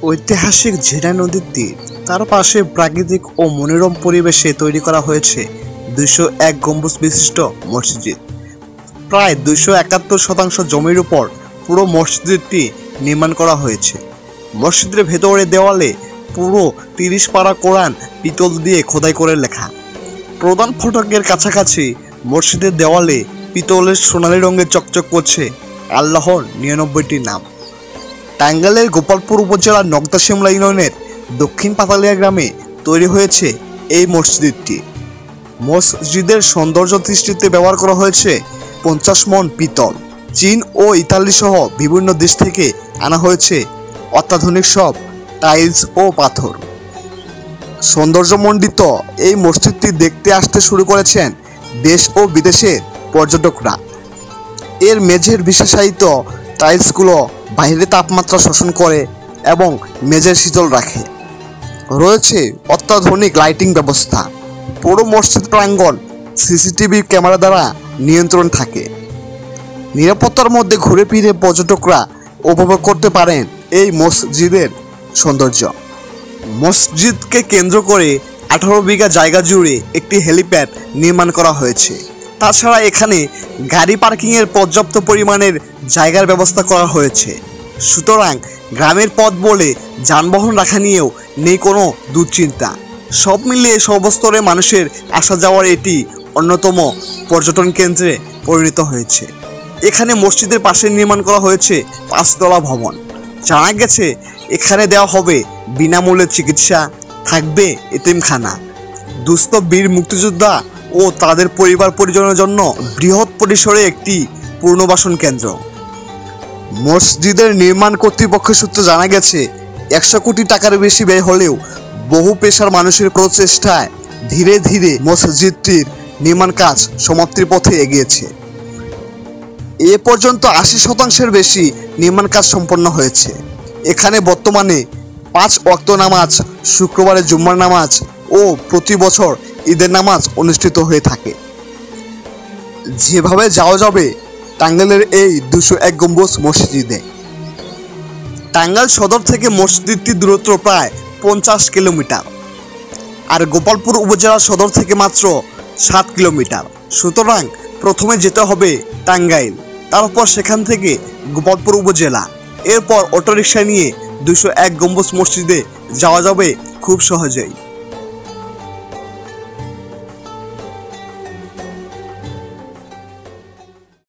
ঐতিহাসিক ঝিনাই নদীর তীর, তার পাশে প্রাকৃতিক ও মনোরম পরিবেশে তৈরি করা হয়েছে 201 গম্বুজ বিশিষ্ট মসজিদ। প্রায় 271% জমির উপর পুরো মসজিদটি নির্মাণ করা হয়েছে। মসজিদের ভেতরে দেওয়ালে পুরো 30 পারা কোরআন পিতল দিয়ে খোদাই করে লেখা। প্রধান ফটকের কাছাকাছি মসজিদের দেওয়ালে পিতলের সোনালী রঙে চকচক করছে আল্লাহর 99টি নাম। টাঙ্গাইলের গোপালপুর উপজেলার নগদা-শিমলা ইউনিয়নের দক্ষিণ পাতালিয়া গ্রামে তৈরি হয়েছে এই মসজিদটি। মসজিদের সৌন্দর্য সৃষ্টিতে ব্যবহার করা হয়েছে 50 মণ পিতল। চীন ও ইতালি সহ বিভিন্ন দেশ থেকে আনা হয়েছে অত্যাধুনিক সব টাইলস ও পাথর। সৌন্দর্যমণ্ডিত এই মসজিদটি দেখতে আসতে শুরু করেছেন দেশ ও বিদেশের পর্যটকরা। এর মেঝের বিশেষায়িত টাইলসগুলো বাইরের তাপমাত্রা শোষণ করে এবং মেঝে শীতল রাখে। রয়েছে অত্যাধুনিক লাইটিং ব্যবস্থা। পুরো মসজিদ প্রাঙ্গণ সিসিটিভি ক্যামেরা দ্বারা নিয়ন্ত্রণ থাকে। নিরাপত্তার মধ্যে ঘুরে ফিরে পর্যটকরা উপভোগ করতে পারেন এই মসজিদের সৌন্দর্য। মসজিদকে কেন্দ্র করে 18 বিঘা জায়গা জুড়ে একটি হেলিপ্যাড নির্মাণ করা হয়েছে। তাছাড়া এখানে গাড়ি পার্কিংয়ের পর্যাপ্ত পরিমাণের জায়গার ব্যবস্থা করা হয়েছে। সুতরাং গ্রামের পথ বলে যানবাহন রাখা নিয়েও নেই কোনো দুশ্চিন্তা। সব মিলিয়ে সর্বস্তরে মানুষের আসা যাওয়ার এটি অন্যতম পর্যটন কেন্দ্রে পরিণত হয়েছে। এখানে মসজিদের পাশে নির্মাণ করা হয়েছে 5 তলা ভবন। জানা গেছে এখানে দেওয়া হবে বিনামূল্যে চিকিৎসা, থাকবে এতিমখানা। দুস্থ বীর মুক্তিযোদ্ধা ও তাদের পরিবার পরিজনের জন্য বৃহৎ পরিসরে একটি পুনর্বাসন কেন্দ্র। মসজিদের নির্মাণ কর্তৃপক্ষের সূত্রে জানা গেছে 100 কোটি টাকার বেশি ব্যয় হলেও বহু পেশার মানুষের প্রচেষ্টায় ধীরে ধীরে মসজিদটির নির্মাণ কাজ সমাপ্তির পথে এগিয়েছে। এ পর্যন্ত 80% বেশি নির্মাণ কাজ সম্পন্ন হয়েছে। এখানে বর্তমানে 5 ওয়াক্ত নামাজ, শুক্রবারে জুম্মার নামাজ ও প্রতি বছর ঈদের নামাজ অনুষ্ঠিত হয়ে থাকে। যেভাবে যাওয়া যাবে টাঙ্গাইলের এই 201 গম্বুজ মসজিদে। টাঙ্গাইল সদর থেকে মসজিদটির দূরত্ব প্রায় 50 কিলোমিটার, আর গোপালপুর উপজেলা সদর থেকে মাত্র 7 কিলোমিটার। সুতরাং প্রথমে যেতে হবে টাঙ্গাইল, তারপর সেখান থেকে গোপালপুর উপজেলা, এরপর অটোরিকশা নিয়ে 201 গম্বুজ মসজিদে যাওয়া যাবে খুব সহজেই।